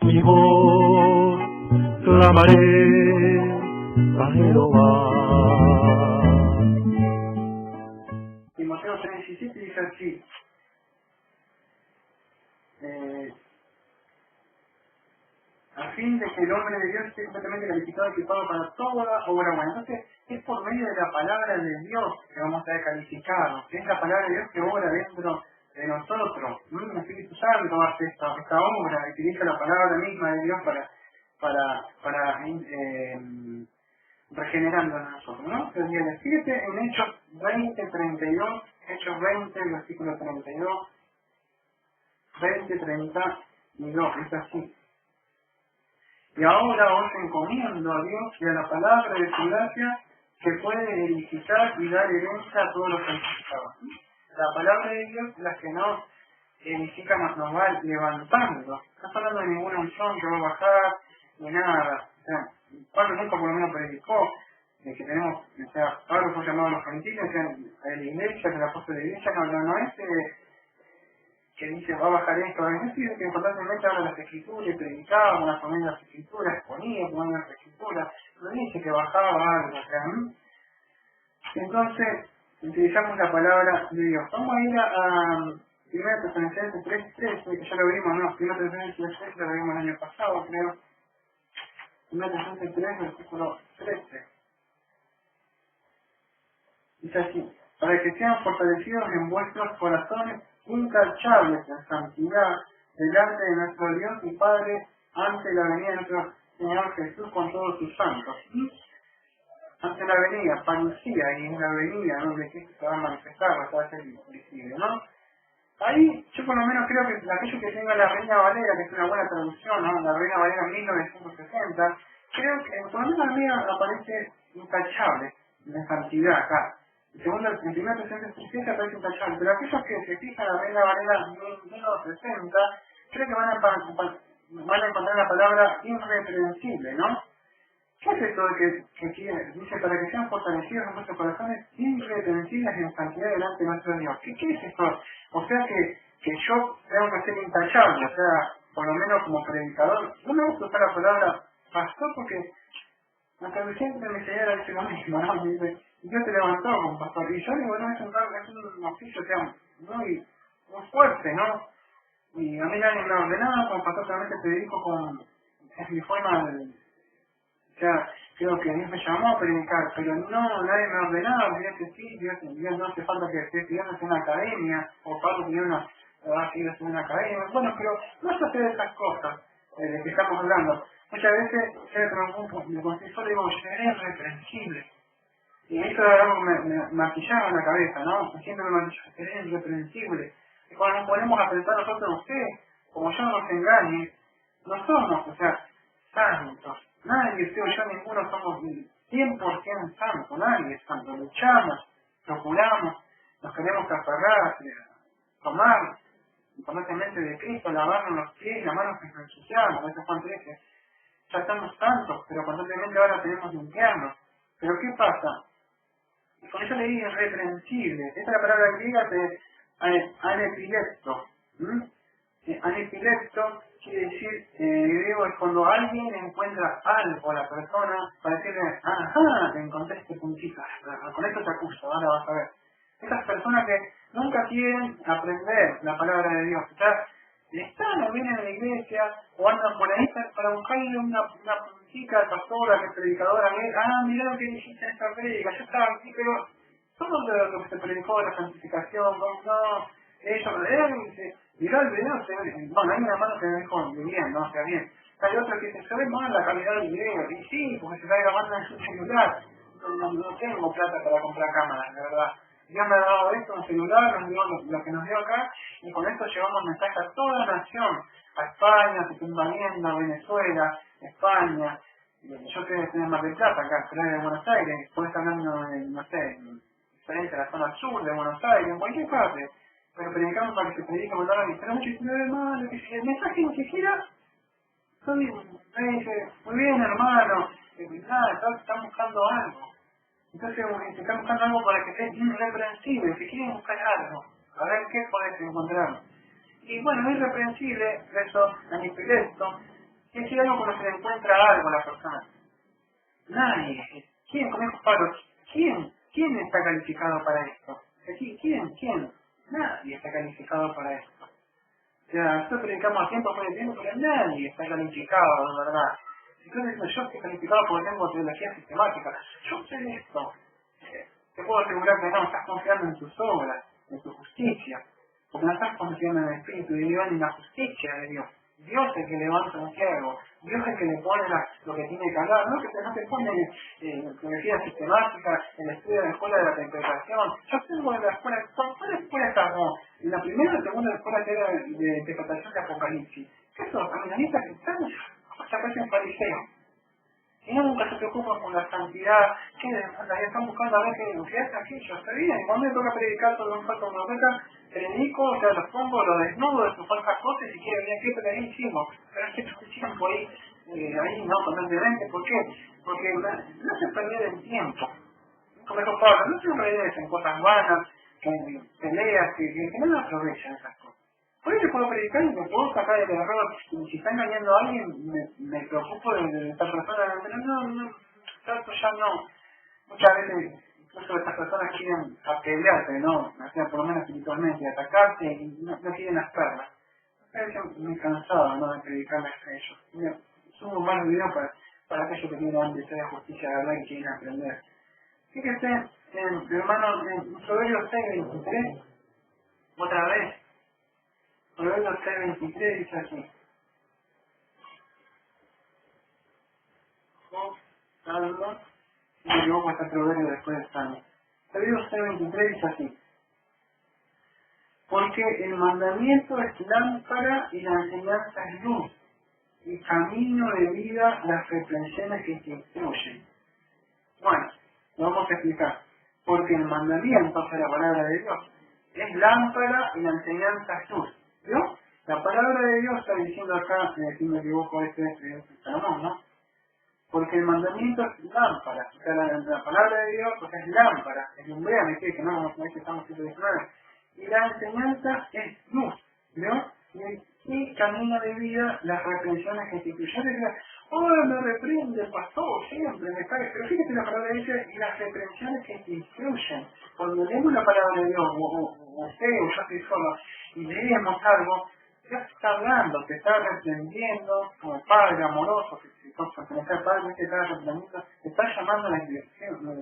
mi voz clamaré a Jehová. Timoteo 3:17 dice así, a fin de que el hombre de Dios esté completamente calificado y equipado para toda obra buena. Entonces, es por medio de la palabra de Dios que vamos a estar calificados, que es la palabra de Dios que obra dentro de nosotros. El Espíritu Santo hace esta obra, utiliza la palabra misma de Dios para regenerando a nosotros, ¿no? Entonces, fíjate en Hechos 20:32, Hechos 20, versículo 32, 20:32, es así. Y ahora os encomiendo a Dios y a la palabra de su gracia que puede edificar y dar herencia a todos los santificados. La palabra de Dios es la que nos edifica, nos va levantando. No está hablando de ninguna unción que va a bajar, ni nada. O sea, Pablo nunca por lo menos predicó de que tenemos, o sea, Pablo fue llamado a los gentiles, o sea, a la iglesia, que el apóstol de la iglesia, no es que dice va a bajar esto, a veces dice que constantemente habla de las escrituras y predicaba con las familias de las escrituras, exponía con las escrituras, no dice que bajaba algo, o sea, entonces utilizamos la palabra de Dios. Vamos a ir a 1 Tesalonicenses 3:13, que ya lo vimos, ¿no? 1 Tesalonicenses 3 lo vimos el año pasado, creo. 1 Tesalonicenses 3, versículo 13. Dice así, para que sean fortalecidos en vuestros corazones intachables en santidad delante de nuestro Dios y Padre ante la venida de nuestro Señor Jesús con todos sus santos. Ante la venida, parucía, y en la venida donde Cristo se va a manifestar, va a ser visible, ¿no? Ahí yo por lo menos creo que aquello que tenga la Reina Valera, que es una buena traducción, ¿no? La Reina Valera 1960, creo que por lo menos a mí aparece intachable en santidad acá. Segundo, en 1 Tesalonicenses aparece intachable, pero aquellos que se fijan en la Reina Valera 1960, creo que van a encontrar la palabra irreprensible, ¿no? ¿Qué es esto de que dice para que sean fortalecidos en vuestros corazones irreprensibles en santidad delante de nuestro Dios? ¿Qué es esto? O sea que yo tengo que ser intachable, o sea, por lo menos como predicador. No me gusta usar la palabra pastor porque la traducción de mi señora dice lo mismo, ¿no? Me dice, Dios te levantó como pastor. Y yo digo, no, es un oficio, o sea, muy fuerte, ¿no? Y a mí nadie me ordenaba, como pastor solamente te dedico es mi forma de... O sea, creo que Dios me llamó a predicar, pero no, nadie me ordenaba, Dios que sí, Dios no hace falta que esté estudiando en una academia, o Pablo tiene en una academia, bueno, pero no se hace de esas cosas de que estamos hablando. Muchas veces yo me preocupo, me confieso, digo, yo eres irreprensible. Y eso era algo que me maquillaba en la cabeza, ¿no? Siempre me maquillaba, eres irreprensible. Y cuando nos ponemos a pensar nosotros, usted, como yo no nos engañe, no somos, o sea, santos. Nadie, usted o yo, ninguno somos 100% santos, nadie es santo. Luchamos, procuramos, nos queremos aferrar, tomar constantemente de Cristo, lavarnos los pies, lavarnos que nos ensuciamos, eso es Juan 13. Ya estamos santos, pero constantemente ahora tenemos que limpiarnos. Pero ¿qué pasa? Y con eso le digo irreprensible. Esta es la palabra griega de anepilepto. Anepilepto quiere decir, en griego es cuando alguien encuentra algo a la persona para decirle, ajá, te encontré este puntito, con esto te acuso, ahora vas a ver. Esas personas que nunca quieren aprender la palabra de Dios, están o vienen a la iglesia o andan por ahí para buscarle una puntita a pastora, que es predicadora, mirá lo que dijiste en esta predica, yo estaba aquí, pero todo lo que se predicó de la santificación, no, ellos, mirá el video, bueno, hay una mano que me dijo bien, no, o sea, bien. Hay otro que dice, se ve mal la calidad del video, y sí, porque se está grabando en su celular. No tengo plata para comprar cámaras, la verdad. Dios me ha dado esto, un celular, nos dio lo que nos dio acá, y con esto llevamos mensaje a toda la nación, a España, que está invadiendo, a Venezuela, España. Yo creo que tenés Mar del Plata acá, pero de Buenos Aires, puedes estar hablando de, no sé, diferente a la zona sur de Buenos Aires, en cualquier parte. Pero predicamos para que se predique mandar a pero mucho y hermano, que si el mensaje ni siquiera, me dice, muy bien hermano, nada, están buscando algo. Entonces están buscando algo para que sea irreprensible, si quieren buscar algo, a ver qué podés encontrar. Y bueno, irreprensible, eso, anipilesto, y decir algo cuando se le encuentra algo a la persona. Nadie. ¿Quién, como dijo Pablo, quién está calificado para esto? ¿Quién? Nadie está calificado para esto. O sea, nosotros predicamos a tiempo por el tiempo, pero nadie está calificado, de verdad. Entonces yo estoy calificado porque tengo teología sistemática. Yo sé esto. Te puedo asegurar que no estás confiando en tus obras, en tu justicia. Porque no estás confiando en el Espíritu de Dios ni en la justicia de Dios. Dios es el que levanta un siervo. Dios es el que le pone lo que tiene que hablar. No que no te pone teología sistemática, el estudio de la escuela de la interpretación. Yo tengo en la escuela, ¿cuál escuela estamos? En la primera y la segunda escuela que era de interpretación de Apocalipsis. ¿Qué son? Caminanistas que están, se parecen fariseos. Y no, nunca se preocupan por la santidad, que están buscando a ver qué hace aquello, está bien, y cuando me toca predicar todo un falso profeta, predico, o sea, los pongo, los desnudo de sus falsas cosas, y quieren venir aquí, pero ahí hicimos, pero es que estos tiempo ahí no, constantemente, ¿por qué? Porque no se pierde el tiempo, como dijo Pablo, no se pierden en cosas vanas, que peleas, que no aprovechan esas cosas. Por eso puedo predicar y me puedo sacar el error. Y si está engañando a alguien, me preocupo de esta persona. Pero no, tanto ya no. Muchas veces, incluso estas personas quieren apedrearte, ¿no? O sea, por lo menos espiritualmente, atacarte y no quieren las perlas. Yo me he cansado, ¿no? De predicarles a ellos. Mira, subo un mal video para aquellos que tienen hambre de justicia, de verdad, y quieren aprender. Fíjese, hermano, en Proverbios 6:23, otra vez. Proverbios 6:23 dice así. Salmo, si me equivoco hasta Proverbio después de Salmo. Proverbios 6:23 dice así. Porque el mandamiento es lámpara y la enseñanza es luz, y camino de vida las reprensiones que te instruyen. Bueno, lo vamos a explicar. Porque el mandamiento, o sea, la palabra de Dios, es lámpara y la enseñanza es luz. ¿Vio? La palabra de Dios está diciendo acá, si me equivoco, este Salomón, ¿no? Porque el mandamiento es lámpara. O sea, la palabra de Dios pues, es lámpara, es lumbrera, que no, como dice estamos 119. Y la enseñanza es luz, ¿no? Y camino de vida las reprensiones que instituyen. Yo decía, me reprende el pastor, siempre me cae. Pero fíjate la palabra de Dios y las reprensiones que te instruyen. Cuando leemos la palabra de Dios, o usted o yo estoy solo, y leemos algo, Dios está hablando, te está reprendiendo como padre amoroso, que si sos pertenecer al padre, te está reprendiendo, te está llamando a la dirección,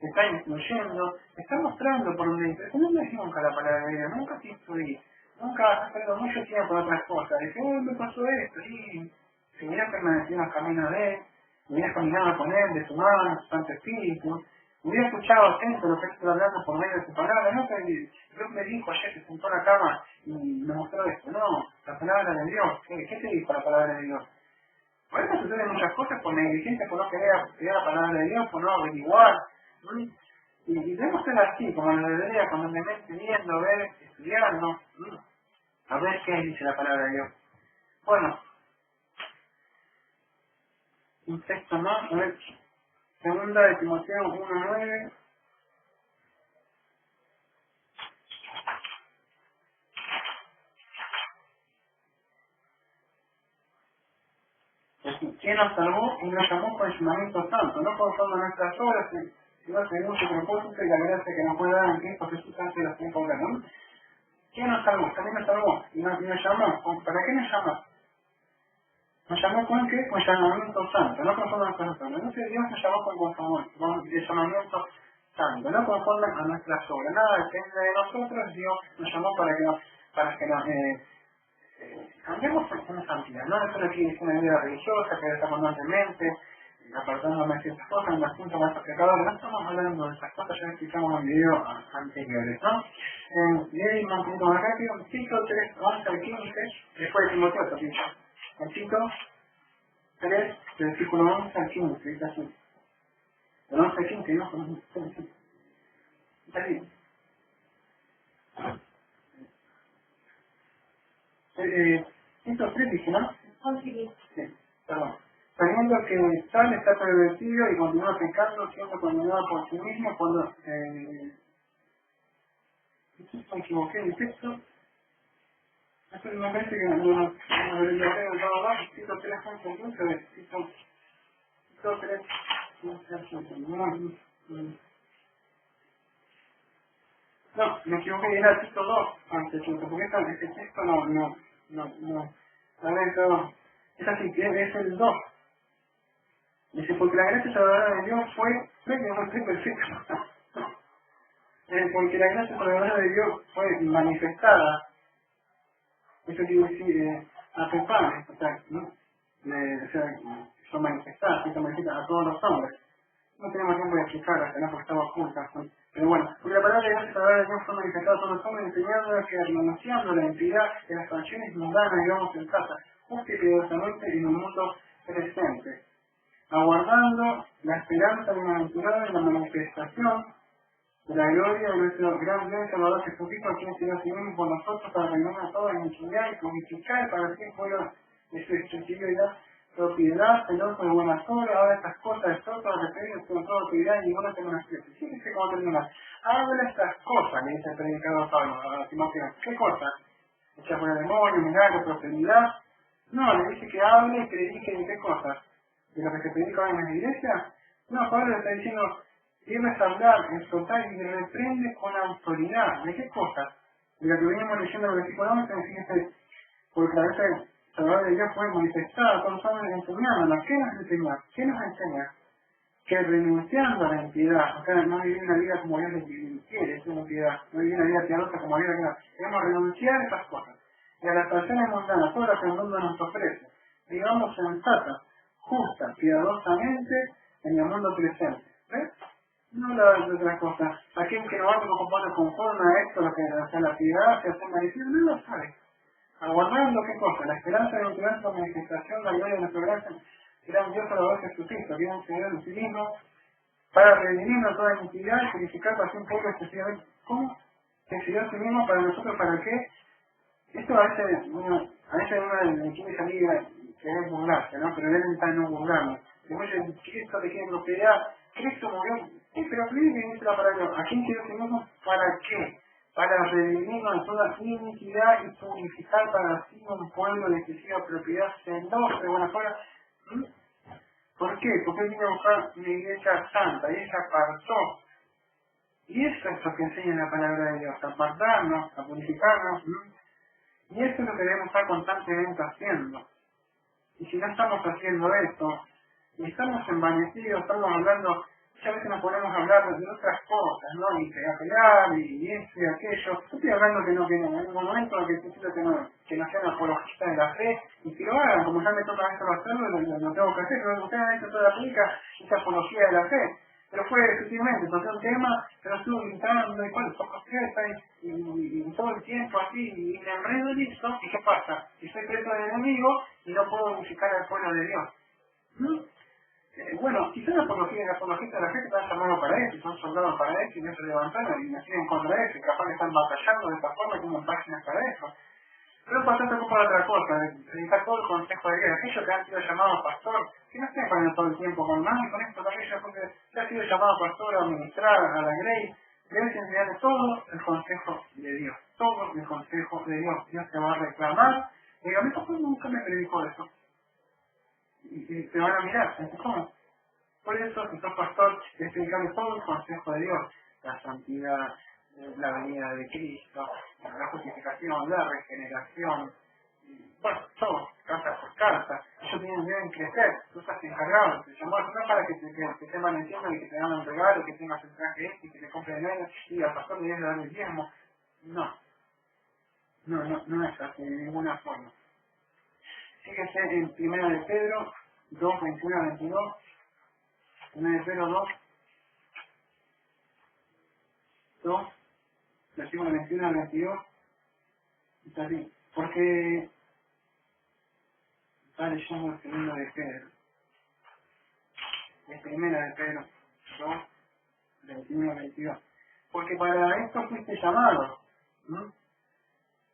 te está influyendo, te está mostrando por un medio. No lees nunca la palabra de Dios, nunca te instruís, nunca has perdido mucho tiempo en otras cosas. Dices, me pasó esto, y si hubieras permanecido en los caminos de Él, hubieras caminado con Él, de su mano, su Santo Espíritu, hubiera escuchado atento lo que estoy hablando por medio de su palabra, no que Dios me dijo ayer que se sentó en la cama y me mostró esto, no, la palabra de Dios, ¿qué te dijo la palabra de Dios? Por eso suceden muchas cosas por negligencia, por no querer estudiar la palabra de Dios, por no averiguar, ¿sí? Y debemos ser así, como la debería, constantemente viendo, ver, estudiando, a ver qué dice la palabra de Dios. Bueno, un texto más, a ver, segunda de Timoteo 1:9. ¿Quién nos salvó y nos llamó con el llamamiento santo? No conforme a nuestras obras, sino según su propósito y la gracia que nos puede dar en Cristo Jesús antes de los tiempos de ¿no? ¿Quién nos salvó? También nos salvó y nos llamó. ¿Para qué nos llamó? Nos llamó con qué? Con llamamiento santo, no conforme a nuestras obras. No sé, Dios nos llamó con el llamamiento santo, no conforme a nuestras obras. Nada depende de nosotros, Dios nos llamó para que nos cambiamos por santidad, no es solo aquí es una vida religiosa que está constantemente apartándome de ciertas cosas, en las síntomas de pecadores, no estamos hablando de esas cosas, ya explicamos en videos anteriores, ¿no? Y un poquito más rápido, Tito 3, 11 al 15, después de Timoteo, en Tito 3, versículo 11 al 15, dice así. El 11 al 15, ¿no? Está bien. Tito 3 dije, ¿no? Sí, perdón. Sabiendo que tal está pervertido y continúa pecando, siendo condenado por sí mismo cuando... me equivoqué en el texto. Eso me parece que nos logré en todo lado, cito 3.15, cito 3, no, me equivoqué, era el Tito 2 antes, porque este texto no, a ver, todo, es así, que es el 2. Dice, porque la gracia salvadora de Dios fue que no estoy perfecto. Porque la gracia salvadora de Dios fue manifestada, eso quiere decir, a sus padres, o sea, ¿no? O sea, son manifestadas, se manifiesta a todos los hombres. No tenemos tiempo de explicarlas, ¿no? Porque estamos juntas. ¿No? Pero bueno, porque la palabra de Dios, la palabra de Dios fue manifestada a todos los hombres, enseñándonos que renunciando la entidad de las pasiones mundanas, digamos, en casa, justa y piadosamente en un mundo presente, aguardando la esperanza bienaventurada de la manifestación de la gloria de nuestro gran Dios Salvador Jesucristo, a quien se dio a sí mismo por nosotros para reinar a toda intimidad y purificar para sí fuera de su exclusividad, propiedad, celoso de buenas obras. Ahora estas cosas de todas referidas con toda autoridad y ninguna tenga una especie. Fíjense cómo termina. Habla estas cosas, le dice el predicador Pablo a Timoteo. ¿Qué cosas? Echar fuera demonios, milagros, prosperidad. No, le dice que hable y predique de qué cosas. ¿De lo que se predica hoy en la iglesia? No, Pablo le está diciendo, debes hablar, exhortar y reprende con autoridad. ¿De qué cosas? De lo que venimos leyendo en el versículo 11, fíjense, porque la gracia salvadora de Dios fue manifestada, todos los hombres enseñándonos. ¿Qué nos enseña? ¿Qué nos enseña? Que renunciando a la impiedad, o sea, no vivir una vida como Dios quiere, es una impiedad, no vivir una vida piadosa como Dios quiere. Debemos renunciar a esas cosas. Y a las pasiones mundanas, todas las que el mundo nos ofrece, digamos sensatas, justas, piadosamente en el mundo presente. ¿Ves? No la de otras cosas. Aquel que no va como compone conforme a esto, lo que hace la piedad, se hace manifiesta, no lo sabe. Aguardando qué cosa, la esperanza de la manifestación de la gloria de nuestro gran Dios Salvador Jesucristo, que es un Señor en sí mismo, para redimirnos toda iniquidad y purificar para sí un pueblo excesivamente. ¿Cómo? Que se dio a sí mismo para nosotros, ¿para qué? Esto a veces uno le quiere salir a querer burlarse, ¿no? Pero él está no burlarnos. Después Cristo le quiere propiedad, Cristo murió, pero ¿qué dice la palabra? ¿A quién quiere tenemos? ¿Para qué? Para redimirnos de toda iniquidad y purificar para sí un pueblo de excesiva propiedad, celoso de buenas obras. ¿Mm? ¿Por qué? Porque él vino a buscar una iglesia santa, y ella apartó. Y eso es lo que enseña la palabra de Dios, apartarnos, a purificarnos. Y eso es lo que debemos estar constantemente haciendo. Y si no estamos haciendo esto, y estamos envanecidos, estamos hablando, muchas veces nos ponemos a hablar de otras cosas, ¿no? Y a pelear, y esto y aquello. Yo estoy hablando en un momento que necesito que no sean apologistas de la fe, y que lo hagan, como ya me toca esto hacerlo, lo tengo que hacer, pero ustedes han hecho toda la pública, esa apología de la fe. Pero fue sutilmente, toqué un tema, pero estuve gritando, y cuál, y todo el tiempo así, y me enredo en eso, ¿y qué pasa? Y soy preso del enemigo, y no puedo unificar al pueblo de Dios. ¿Mm? Bueno, quizás la apología de la fe que están llamados para eso, son soldados para eso, y no se levantaron y nacieron contra eso, y capaz que están batallando de esta forma, como páginas para eso. Pero bastante ocupa otra cosa, dedicar todo el consejo de Dios. Aquellos que han sido llamados pastor, que no estén poniendo todo el tiempo con más y con esto, con aquello, porque se ha sido llamado pastor a ministrar, a la grey, debes enseñarle todo el consejo de Dios. Todo el consejo de Dios. Dios te va a reclamar. Y digo, mi papá nunca me predicó eso. Y te van a mirar, ¿cómo? Por eso, si sos pastor, explicarle todo el consejo de Dios. La santidad, la venida de Cristo, la justificación, la regeneración, bueno, todo, carta por carta. Ellos deben crecer, tú estás encargado, te llamó no para que te estén manteniendo y que te dan un regalo, que tengas el traje este y que te compren el y al pastor le deben dar el diezmo. No es así de ninguna forma. Fíjese en 1 de Pedro 2, 21 a 22, 1 de Pedro 2, versículo 21 al 22, está así, porque está leyendo el segundo de Pedro, es 1 de Pedro 2, 21 al 22, porque para esto fuiste llamado, ¿no?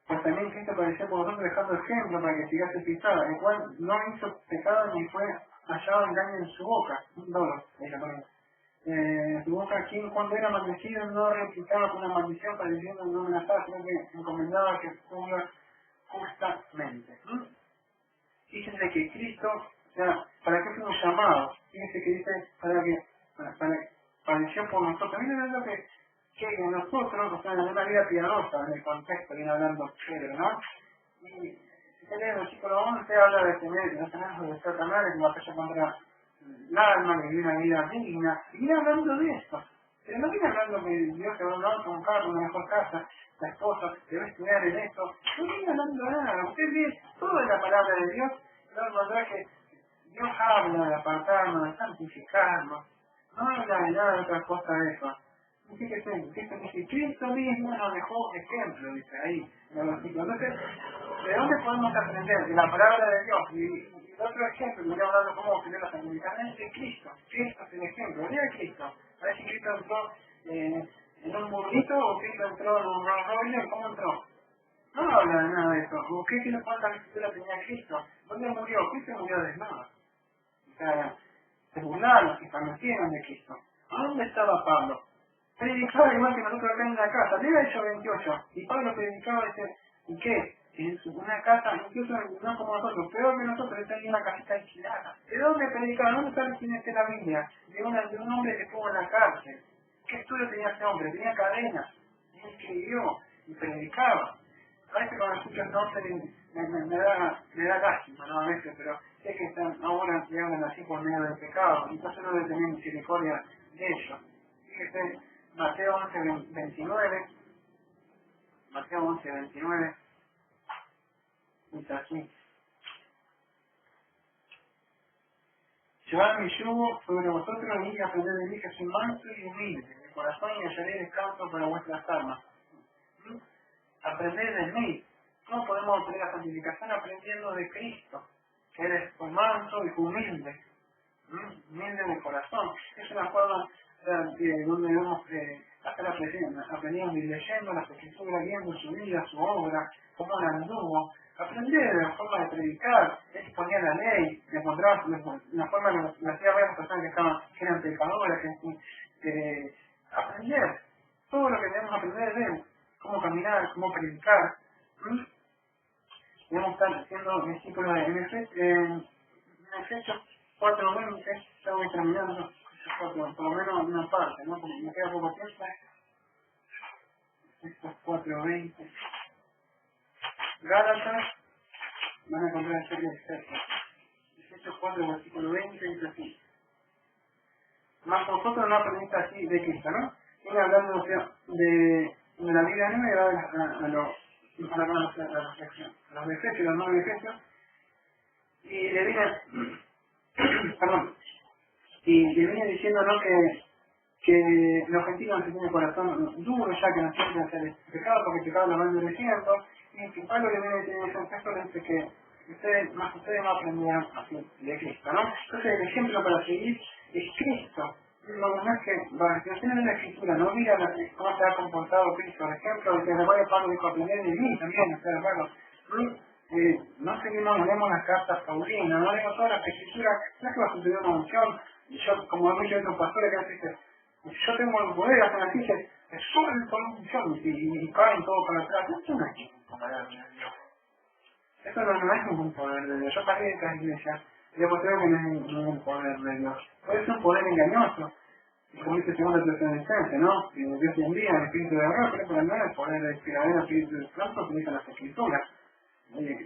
Pues también Cristo padeció por vosotros dejando ejemplo para que sigase pisado, el cual no hizo pecado ni fue hallado engaño en su boca, un dolo, su boca, quien cuando era maldecido no replicaba con una maldición, padeciendo no amenazaba, sino que encomendaba que justamente. Fíjense que Cristo, o sea, ¿para qué fuimos llamados? Fíjense que dice, para padeció por nosotros. Miren hablando que nosotros, o sea, en una vida piadosa, en el contexto, viene hablando Pedro, ¿no? Y si se lee en el versículo 11, habla de tener, no tener de Satanás, de la batalla contra el alma, de vivir una vida digna. Y viene hablando de esto. Pero no viene hablando que Dios te va a dar un carro, una mejor casa, la esposa, te va a estudiar en esto. No viene hablando de nada. Usted ve toda la palabra de Dios, va a encontrar que Dios habla de apartarnos, de santificarnos. No habla de nada de otra cosa de eso. Y fíjese, que Cristo mismo nos dejó ejemplo, dice ahí, en el versículo. Entonces, ¿de dónde podemos aprender? De la palabra de Dios. Y otro ejemplo, que estoy hablando cómo obtener la santificación, es de Cristo. Cristo es el ejemplo. ¿Qué es Cristo? A ver si Cristo entró en un burrito o Cristo entró en un Rolls Royce, ¿cómo entró? No habla de nada de eso. ¿Cuántas escrituras tenía Cristo? ¿Dónde murió? Cristo murió desnudo. O sea, se burlaron, se escarnecieron de Cristo. ¿A dónde estaba Pablo? Predicaba igual que nosotros acá en la casa. Lea Hechos 28. Y Pablo predicaba ese, ¿y qué? En una casa, incluso no como nosotros, peor que nosotros, está en una casita alquilada. ¿De dónde predicaba? ¿Dónde está quién es la Biblia? De un hombre que estuvo en la cárcel. ¿Qué estudio tenía ese hombre? Tenía cadenas. Y escribió y predicaba. A veces cuando escucho a hombre me da lástima, ¿no? A veces, pero sé que están ahora que hablan así por medio del pecado. Entonces no debe tener misericordia de ellos. Fíjese, Mateo 11:29, Mateo 11:29, dice así: llevad mi yugo sobre vosotros y aprended de mí, que soy manso y humilde de corazón, y hallaré descanso para vuestras almas. Aprended de mí. No podemos obtener la santificación aprendiendo de Cristo, que eres manso y humilde, humilde de corazón. Es una forma donde debemos estar aprendiendo y leyendo las escrituras, viendo su vida, su obra, cómo la anduvo. Aprender de la forma de predicar, exponer la ley, de encontrar la forma de las personas que eran pecadoras, aprender todo lo que debemos aprender de él, cómo caminar, cómo predicar. Debemos estar haciendo versículos en Efesios 4:20, ya voy terminando, por lo menos una parte, ¿no? Porque me queda poco tiempo. Efesios 4:20. Gálatas, van a encontrar el serie de Efesios 4, versículo 20, dice así: mas vosotros no aprendiste así de Cristo, ¿no? Viene hablando de la vida nueva y va a la reflexión, los Efesios, los nueve Efesios, y le viene, perdón, y le viene diciendo, ¿no? que los gentiles no tienen corazón duro, ya que no quieren hacer el pecado, porque el pecado lo van endureciendo, y que Pablo le viene diciendo ese texto, le dice que ustedes no aprendieron así de Cristo, ¿no? Entonces el ejemplo para seguir es Cristo. No es que la reflexión en la escritura, no diga cómo se ha comportado Cristo. Por ejemplo, que recuerda Pablo dijo, aprender de mí también, o sea, hermano. No seguimos, no leemos las cartas paulinas, no leemos todas las escrituras, no es que va a suceder una unción. Y yo, como he dicho otros pastores que dicen, yo tengo el poder, hacen así, se suben con una unción y caen todo para atrás. Eso no es ningún poder de Dios. Eso no es ningún poder de Dios. Yo paré de esta iglesia y después creo que no es ningún poder de Dios. Puede ser un poder engañoso. Como dice segundo Tesalonicenses, ¿no? Que Dios envía el Espíritu de verdad, pero no es el poder del Espíritu del Santo que dicen las Escrituras.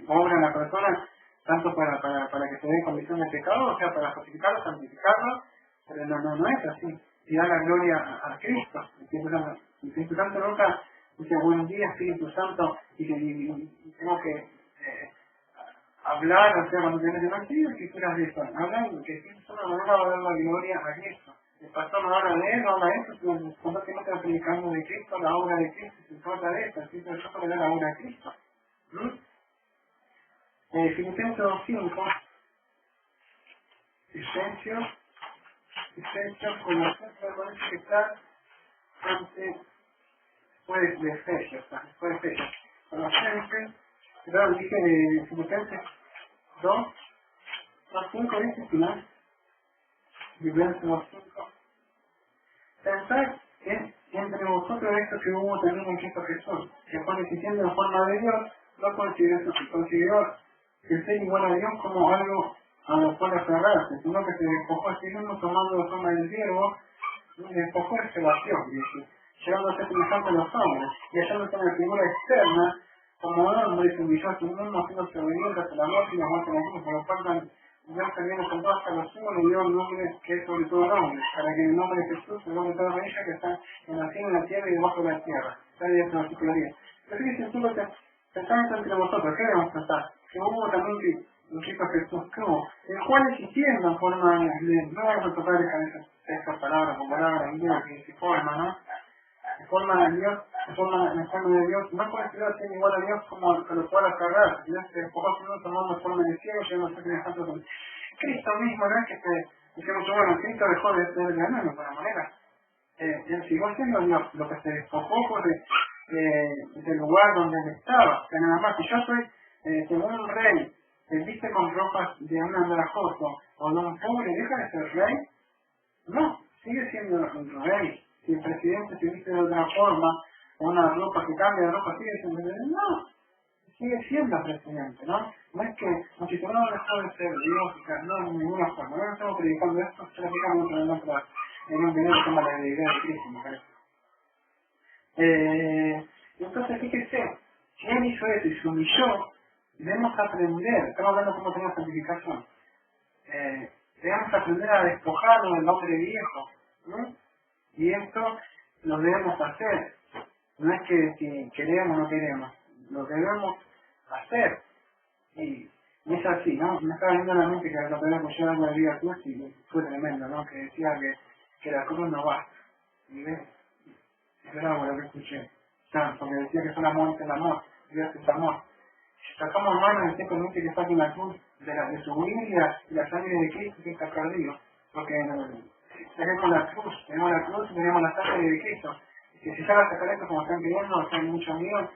Obra a la persona tanto para que se dé condición de pecado, o sea, para justificarlo, santificarlo, pero no es así. Y da la gloria a Cristo. El Espíritu Santo nunca dice, buen día Espíritu Santo, y tengo que hablar, o sea, cuando tenemos demás escrituras de eso, hablan que Espíritu Santo no va a dar la gloria a Cristo. El pastor no habla de él, no habla de eso, sino cuando tenemos que estar predicando de Cristo, la obra de Cristo, se trata de eso, el Espíritu Santo le da la obra de Cristo. Filipenses 2:5, Efesios, con la fuerza que está antes, después de Efesios, Colosenses, perdón, dije de Filipenses 2:5, dice final, Filipenses 2:5. Pensad que entre vosotros esto que hubo también en Cristo Jesús, que fue existiendo en forma de Dios, no consideró el ser igual a Dios como algo a lo cual aferrarse, sino que se despojó a sí mismo tomando la forma del siervo, y despojó de se vació, dice, llegando a ser semejante a los hombres, y hallándose en la figura externa, como hombre, se humilló a sí mismo, haciéndose obediente hasta la muerte y la muerte de la cruz, por lo cual Dios también nos salvó hasta los sumo, le dio un nombre que es sobre todo nombre, para que en el nombre de Jesús se nombre toda rodilla que está en la cielo, en la tierra y debajo de la tierra. Está ahí en el versículo 10. Pero fíjense tú lo que pensamos entre vosotros, ¿qué debemos pensar? Que hubo también un Cristo Jesús, que hubo, el cual existiendo en forma de, no vamos a tocar esas palabras o palabras inglesas que se forma, ¿no? En forma de Dios, en forma de Dios, no consideró ser igual a Dios como a lo cual aferrarse, sino que despojó su nombre tomando forma de cielo, llegando a ser semejante a Dios. Cristo mismo, no es que decimos, bueno, Cristo dejó de ser Dios, no, de alguna manera. Él siguió siendo Dios, lo que se despojó fue del lugar donde él estaba. Que nada más, si yo soy como un rey, que viste con ropas de un andrajoso o de un pobre, ¿deja de ser rey? No, sigue siendo un rey. Si el presidente se viste de otra forma, o una ropa que cambia de ropa, sigue siendo rey. No, sigue siendo presidente, ¿no? No es que muchísimo no dejó de ser Dios, no, de ninguna forma. No estamos predicando esto, se lo explicamos en un video que se llama La Deidad de Cristo, me parece. Entonces, fíjese, si él hizo eso y se humilló, debemos aprender, estamos hablando cómo tenemos santificación, debemos aprender a despojarnos del hombre viejo, ¿no? Y esto lo debemos hacer, no es que si queremos o no queremos, lo debemos hacer, y es así, ¿no? Me estaba viendo en la mente que la primera que yo algo de vida cruz y fue tremendo, ¿no? Que decía que la cruz no basta, y ves, es bravo lo que escuché, porque decía que solo amor es el amor, Dios es amor. Si sacamos manos, usted permite que saquen la cruz de su Biblia y la sangre de Cristo que está perdido, porque tenemos la cruz y tenemos la sangre de Cristo. Y que si ya la sacar esto como están pidiendo, o sea, hay muchos amigos,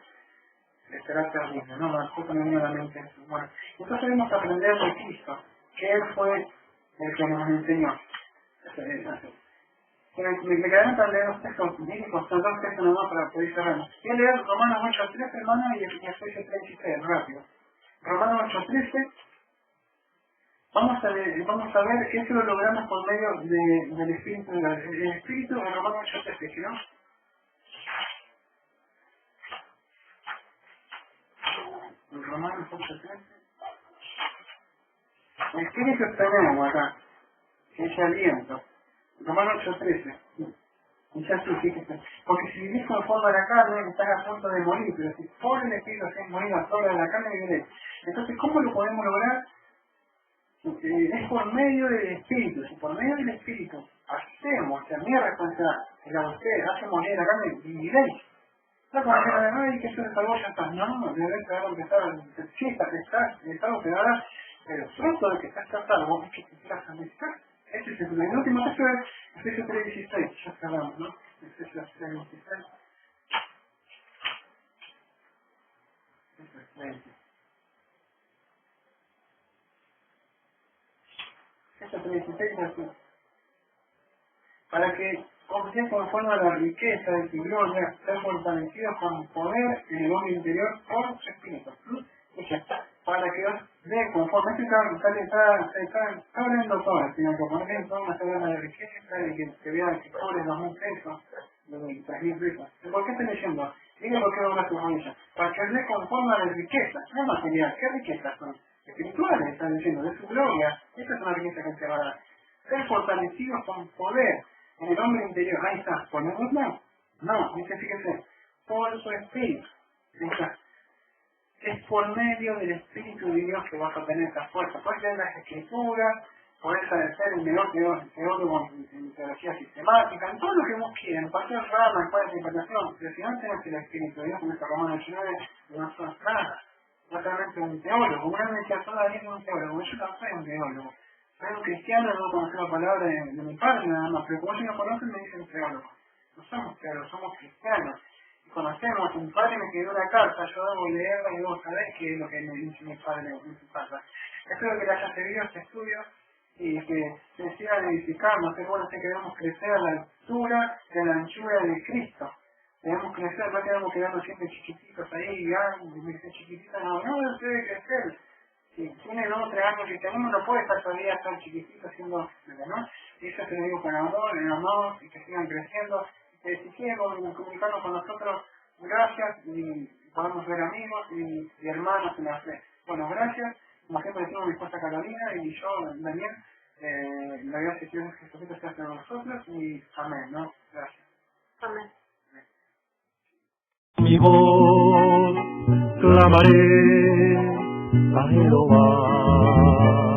será terrible, ¿no? Nosotros no viene a la mente eso. Bueno, entonces debemos aprender de Cristo, que Él fue el que nos enseñó. Me quedaron para leer los textos bíblicos, son dos textos nomás para poder cerrar. Voy a leer Romanos 8:13, hermano, y Efesios 3:16, rápido. Romanos 8:13, vamos a ver que esto lo logramos por medio del Espíritu, el Espíritu de Romanos 8:13, ¿no? Romanos 8:13. El Espíritu tenemos acá, que es aliento. Romanos 8:13. Y ya sí, fíjese. Porque si vivís conforme a la carne, estás a punto de morir, pero si por el Espíritu hacéis morir a toda la carne, viviréis. Entonces, ¿cómo lo podemos lograr? Es por medio del Espíritu. Si por medio del Espíritu hacemos, o sea, mi responsabilidad, que la de ustedes hace morir la carne, viviréis. No como que ay, que eso se salvó, ya está. No, debes saber lo que está. Sí, estás salvo, pero fruto de que estás salvo es que te quieras santificar. Ese es el último texto de Efesios 3:16, ya cerramos, ¿no? Efesios 3:16. Efesios 3:16 es así. Para que obtengan conforme a la riqueza de su gloria, ser fortalecidos con poder en el hombre interior por su espíritu. Para que os dé conforme, está hablando todo, sino que por ejemplo, una tabla de riqueza de que vea que cobre 2.000 pesos, de 3.000 pesos. ¿Por qué estoy leyendo? Diga por qué dobla su rodilla. Para que os dé conforme a la riqueza, no material. ¿Qué riquezas son? Espirituales, están diciendo, de su gloria. Esta es una riqueza que se va a dar. Ser fortalecidos con poder en el hombre interior. Ahí está. ¿Ponemos no? No, dice, fíjese, por su espíritu. Está. Es por medio del Espíritu de Dios que vas a tener esa fuerza. Puedes leer las Escrituras, puedes ser el mejor teólogo en teología sistemática, en todo lo que vos quieras, en cualquier rama, en cualquier interpretación. Pero si no tenés el Espíritu de Dios, como dice Romanos 19, no sos nada. No solamente un teólogo. Una vez me decía, todavía no es un teólogo. Yo no soy un teólogo. Soy un cristiano, no conozco la palabra de mi padre nada más, pero como ellos no conocen, me dicen teólogo. No somos teólogos, somos cristianos. Conocemos, mi padre me escribió una carta, yo debo leerla y vos sabés qué es lo que me dice mi padre en su carta. Espero que le haya servido este estudio y que se siga edificando, que bueno, que queremos crecer a la altura de la anchura de Cristo. debemos crecer, no quedamos quedando siempre chiquititos ahí, chiquititos, no se debe crecer. Si tiene 2 o 3 años que tenemos, no puede estar todavía tan chiquitito haciendo, ¿no? Y eso te lo digo con amor, en amor, y que sigan creciendo. Si quieren comunicarnos con nosotros, gracias, y podemos ver amigos y hermanos en la fe. Bueno, gracias, como siempre decimos mi esposa Carolina y yo, Daniel, la gracia de Dios Jesucristo sea con nosotros y amén, ¿no? Gracias. Amén. Mi voz clamaré a Jehová.